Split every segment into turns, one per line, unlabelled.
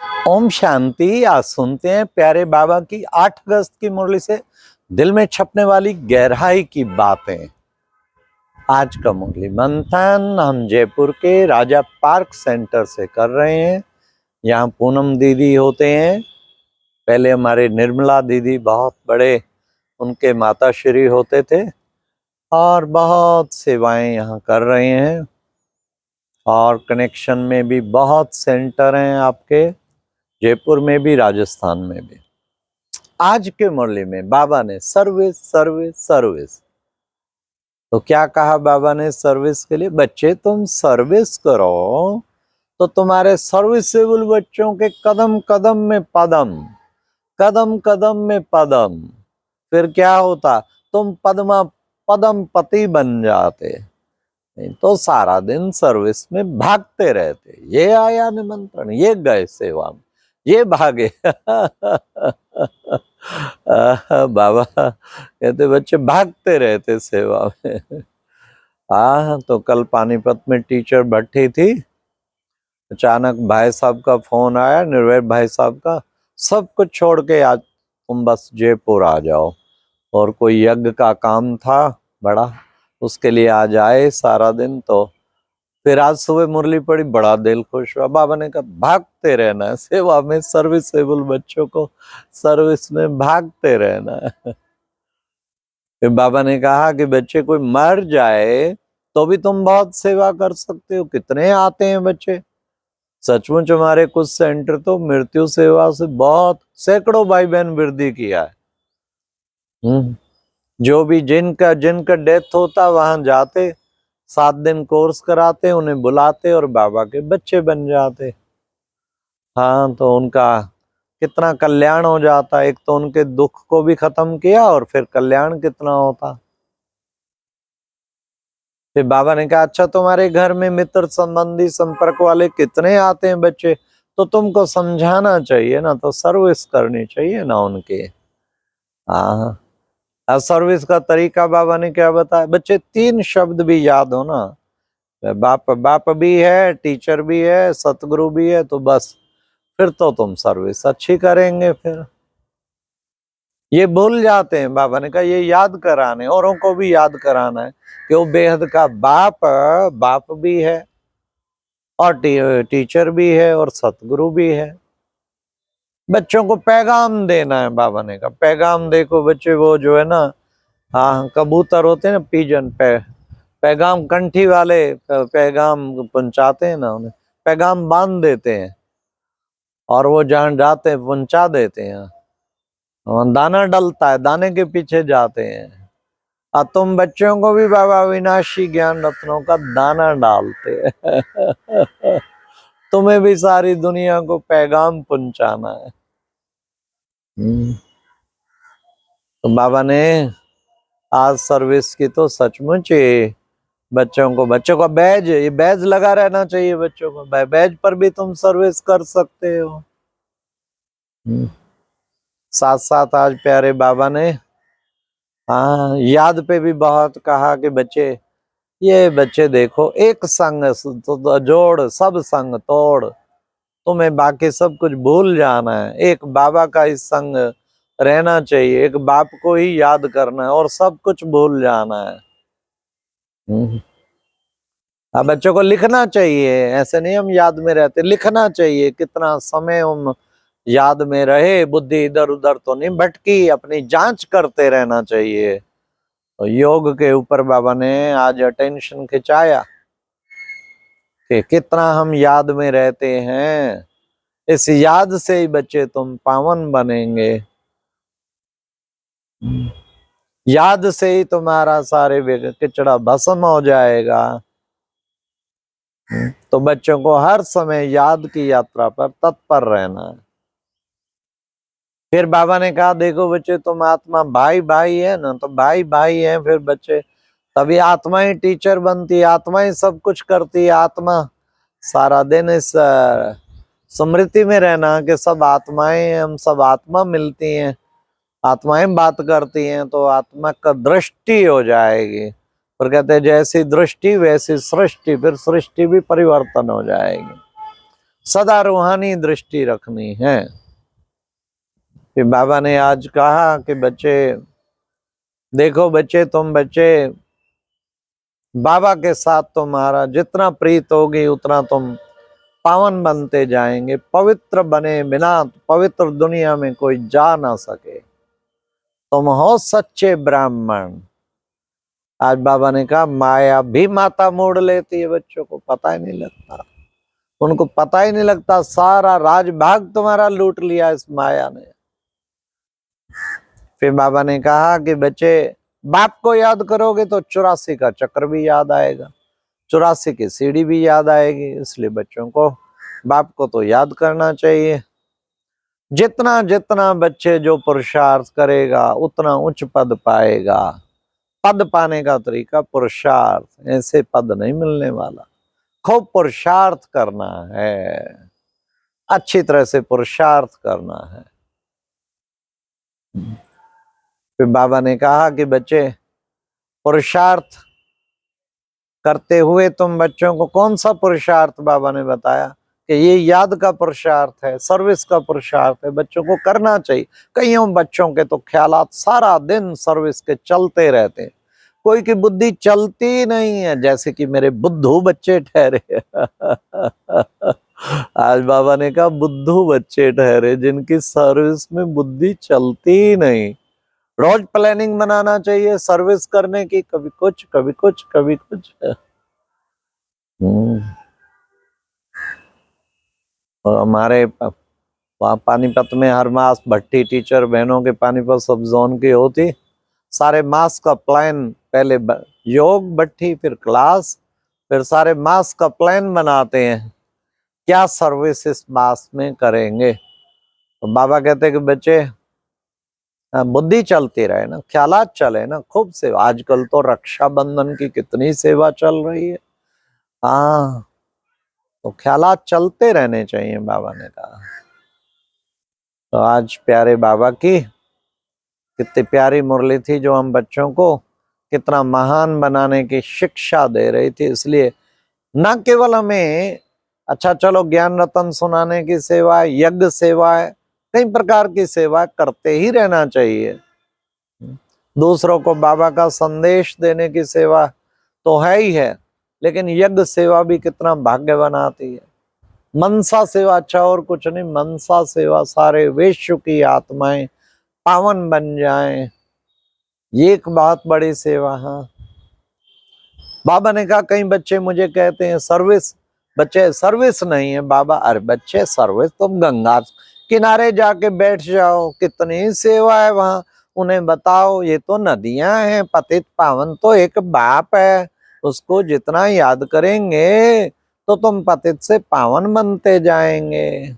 ओम शांति। आज सुनते हैं प्यारे बाबा की 8 अगस्त की मुरली से दिल में छपने वाली गहराई की बातें। आज का मुरली मंथन हम जयपुर के राजा पार्क सेंटर से कर रहे हैं। यहाँ पूनम दीदी होते हैं। पहले हमारे निर्मला दीदी बहुत बड़े उनके माताश्री होते थे और बहुत सेवाएं यहाँ कर रहे हैं। और कनेक्शन में भी बहुत सेंटर हैं आपके, जयपुर में भी, राजस्थान में भी। आज के मुरली में बाबा ने सर्विस सर्विस सर्विस, तो क्या कहा बाबा ने सर्विस के लिए? बच्चे तुम सर्विस करो तो तुम्हारे सर्विसेबल बच्चों के कदम कदम में पदम, कदम कदम में पदम, फिर क्या होता? तुम पद्मा पदम पति बन जाते। नहीं तो सारा दिन सर्विस में भागते रहते। ये आया निमंत्रण, ये गए सेवा में, ये भागे। बाबा कहते बच्चे भागते रहते सेवा में। तो कल पानीपत में टीचर बैठी थी, अचानक भाई साहब का फोन आया, निर्भय भाई साहब का, सब कुछ छोड़ के आज तुम बस जयपुर आ जाओ। और कोई यज्ञ का काम था बड़ा, उसके लिए आज आए सारा दिन। तो फिर आज सुबह मुरली पड़ी, बड़ा दिल खुश हुआ। बाबा ने कहा भागते रहना है सेवा में, सर्विसेबल बच्चों को सर्विस में भागते रहना है। फिर बाबा ने कहा कि बच्चे कोई मर जाए तो भी तुम बहुत सेवा कर सकते हो। कितने आते हैं बच्चे, सचमुच हमारे कुछ सेंटर तो मृत्यु सेवा से बहुत सैकड़ों भाई बहन वृद्धि किया है। जो भी जिनका डेथ होता वहां जाते, 7 दिन कोर्स कराते, उन्हें बुलाते और बाबा के बच्चे बन जाते। हाँ, तो उनका कितना कल्याण हो जाता। एक तो उनके दुख को भी खत्म किया और फिर कल्याण कितना होता। फिर बाबा ने कहा अच्छा तुम्हारे घर में मित्र संबंधी संपर्क वाले कितने आते हैं बच्चे, तो तुमको समझाना चाहिए ना, तो सर्विस करनी चाहिए ना उनके। हाँ, सर्विस का तरीका बाबा ने क्या बताया? बच्चे 3 शब्द भी याद हो ना, बाप बाप भी है, टीचर भी है, सतगुरु भी है, तो बस फिर तो तुम सर्विस अच्छी करेंगे। फिर ये भूल जाते हैं। बाबा ने कहा ये याद कराने, औरों को भी याद कराना है कि वो बेहद का बाप बाप भी है और टीचर भी है और सतगुरु भी है। बच्चों को पैगाम देना है। बाबा ने कहा पैगाम देखो बच्चे, वो जो है ना, हाँ कबूतर होते हैं ना, पिजन, पैगाम कंठी वाले पैगाम पहुंचाते हैं ना, उन्हें पैगाम बांध देते हैं और वो जहाँ जाते हैं पहुंचा देते हैं। दाना डलता है, दाने के पीछे जाते हैं। और तुम बच्चों को भी बाबा अविनाशी ज्ञान रत्नों का दाना डालते हैं। तुम्हें भी सारी दुनिया को पैगाम पहुंचाना है। तो बाबा ने आज सर्विस की तो सचमुच बच्चों को बैज, ये बैज लगा रहना चाहिए बच्चों को। बैज पर भी तुम सर्विस कर सकते हो। साथ साथ आज प्यारे बाबा ने याद पे भी बहुत कहा कि बच्चे, ये बच्चे देखो, एक संग तो जोड़ सब संग तोड़, तुम्हें बाकी सब कुछ भूल जाना है। एक बाबा का इस संग रहना चाहिए, एक बाप को ही याद करना है और सब कुछ भूल जाना है। अब बच्चों को लिखना चाहिए, ऐसे नहीं हम याद में रहते, लिखना चाहिए कितना समय हम याद में रहे, बुद्धि इधर उधर तो नहीं भटकी, अपनी जांच करते रहना चाहिए। तो योग के ऊपर बाबा ने आज अटेंशन खिंचाया कि कितना हम याद में रहते हैं। इस याद से ही बच्चे तुम पावन बनेंगे, याद से ही तुम्हारा सारे किचड़ा भस्म हो जाएगा। तो बच्चों को हर समय याद की यात्रा पर तत्पर रहना है। फिर बाबा ने कहा देखो बच्चे, तुम आत्मा भाई भाई है ना, तो भाई भाई है, फिर बच्चे तभी आत्मा ही टीचर बनती है, आत्मा ही सब कुछ करती है। आत्मा सारा दिन इस स्मृति में रहना कि सब आत्माएं, हम सब आत्मा मिलती हैं, आत्माएं बात करती हैं, तो आत्मा का दृष्टि हो जाएगी। पर कहते हैं जैसी दृष्टि वैसी सृष्टि, फिर सृष्टि भी परिवर्तन हो जाएगी। सदा रूहानी दृष्टि रखनी है। फिर बाबा ने आज कहा कि बच्चे देखो, बच्चे तुम बच्चे बाबा के साथ तुम्हारा जितना प्रीत होगी उतना तुम पावन बनते जाएंगे। पवित्र बने बिना पवित्र दुनिया में कोई जा ना सके। तुम हो सच्चे ब्राह्मण। आज बाबा ने कहा माया भी माता मोड़ लेती है, बच्चों को पता ही नहीं लगता। उनको पता ही नहीं लगता सारा राजभाग तुम्हारा लूट लिया इस माया ने। फिर बाबा ने कहा कि बच्चे बाप को याद करोगे तो 84 का चक्र भी याद आएगा, 84 की सीढ़ी भी याद आएगी। इसलिए बच्चों को बाप को तो याद करना चाहिए। जितना जितना बच्चे जो पुरुषार्थ करेगा उतना उच्च पद पाएगा। पद पाने का तरीका पुरुषार्थ, ऐसे पद नहीं मिलने वाला। खूब पुरुषार्थ करना है, अच्छी तरह से पुरुषार्थ करना है। फिर बाबा ने कहा कि बच्चे पुरुषार्थ करते हुए तुम बच्चों को कौन सा पुरुषार्थ बाबा ने बताया कि ये याद का पुरुषार्थ है, सर्विस का पुरुषार्थ है, बच्चों को करना चाहिए। कईयों बच्चों के तो ख्यालात सारा दिन सर्विस के चलते रहते हैं, कोई की बुद्धि चलती नहीं है, जैसे कि मेरे बुद्धू बच्चे ठहरे। आज बाबा ने कहा बुद्धू बच्चे ठहरे जिनकी सर्विस में बुद्धि चलती नहीं। रोज प्लानिंग बनाना चाहिए सर्विस करने की, कभी कुछ कभी कुछ कभी कुछ। और हमारे वहाँ पानीपत में हर मास भट्टी टीचर बहनों के पानीपत सब जोन की होती, सारे मास का प्लान, पहले योग भट्टी फिर क्लास, फिर सारे मास का प्लान बनाते हैं क्या सर्विस इस मास में करेंगे। तो बाबा कहते कि बच्चे बुद्धि चलती रहे ना, ख्यालात चले ना, खूब सेवा। आजकल तो रक्षाबंधन की कितनी सेवा चल रही है। हाँ, तो ख्यालात चलते रहने चाहिए बाबा ने कहा। तो आज प्यारे बाबा की कितनी प्यारी मुरली थी जो हम बच्चों को कितना महान बनाने की शिक्षा दे रही थी। इसलिए न केवल हमें अच्छा चलो ज्ञान रतन सुनाने की सेवा, यज्ञ सेवा है, कई प्रकार की सेवा करते ही रहना चाहिए। दूसरों को बाबा का संदेश देने की सेवा तो है ही है, लेकिन यज्ञ सेवा भी कितना भाग्य बनाती है। मनसा सेवा अच्छा और कुछ नहीं, मनसा सेवा सारे विश्व की आत्माएं पावन बन जाएं, ये एक बहुत बड़ी सेवा है। बाबा ने कहा कई बच्चे मुझे कहते हैं सर्विस, बच्चे सर्विस नहीं है बाबा। अरे बच्चे सर्विस, तुम गंगा किनारे जाके बैठ जाओ, कितनी सेवा है वहां, उन्हें बताओ ये तो नदियां हैं, पतित पावन तो एक बाप है, उसको जितना याद करेंगे तो तुम पतित से पावन बनते जाएंगे।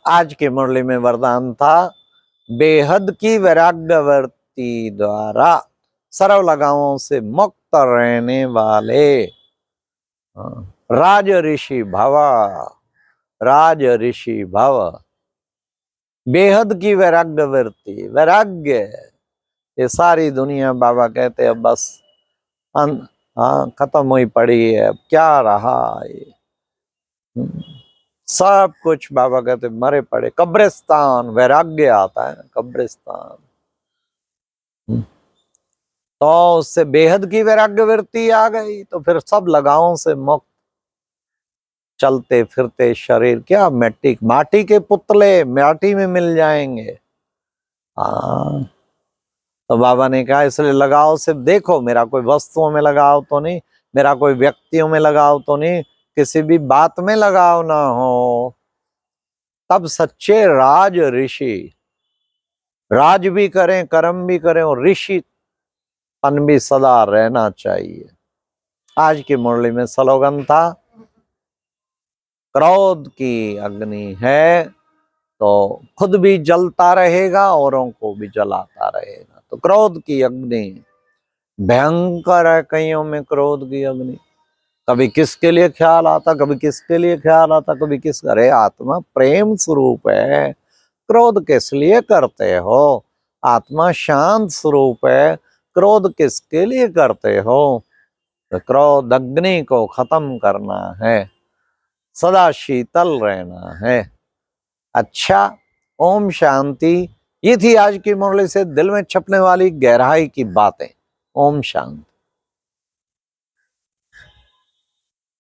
आज की मुरली में वरदान था बेहद की वैराग्यवर्ती द्वारा सर्व लगाओं से मुक्त रहने वाले राज ऋषि भव, राज ऋषि भव। बेहद की वैराग्यवर्ती, वैराग्य ये सारी दुनिया बाबा कहते अब बस खत्म हुई पड़ी है, अब क्या रहा ये। सब कुछ बाबा कहते मरे पड़े, कब्रिस्तान, वैराग्य आता है कब्रिस्तान। तो उससे बेहद की वैराग्य वृत्ति आ गई तो फिर सब लगाओं से मुक्त, चलते फिरते शरीर क्या माटी के पुतले माटी में मिल जाएंगे। हाँ, तो बाबा ने कहा इसलिए लगाव से देखो, मेरा कोई वस्तुओं में लगाव तो नहीं, मेरा कोई व्यक्तियों में लगाव तो नहीं, किसी भी बात में लगाव ना हो, तब सच्चे राज ऋषि, राज भी करें कर्म भी करें और ऋषि पन भी सदा रहना चाहिए। आज की मुरली में स्लोगन था क्रोध की अग्नि है तो खुद भी जलता रहेगा, औरों को भी जलाता रहेगा। तो क्रोध की अग्नि भयंकर है, कईयों में क्रोध की अग्नि, कभी किसके लिए ख्याल आता, कभी किसके लिए ख्याल आता, कभी किस, अरे आत्मा प्रेम स्वरूप है, क्रोध किस लिए करते हो? आत्मा शांत स्वरूप है, क्रोध किसके लिए करते हो? तो क्रोध अग्नि को खत्म करना है। सदा शीतल रहना है। अच्छा, ओम शांति। ये थी आज की मुरली से दिल में छपने वाली गहराई की बातें। ओम शांति।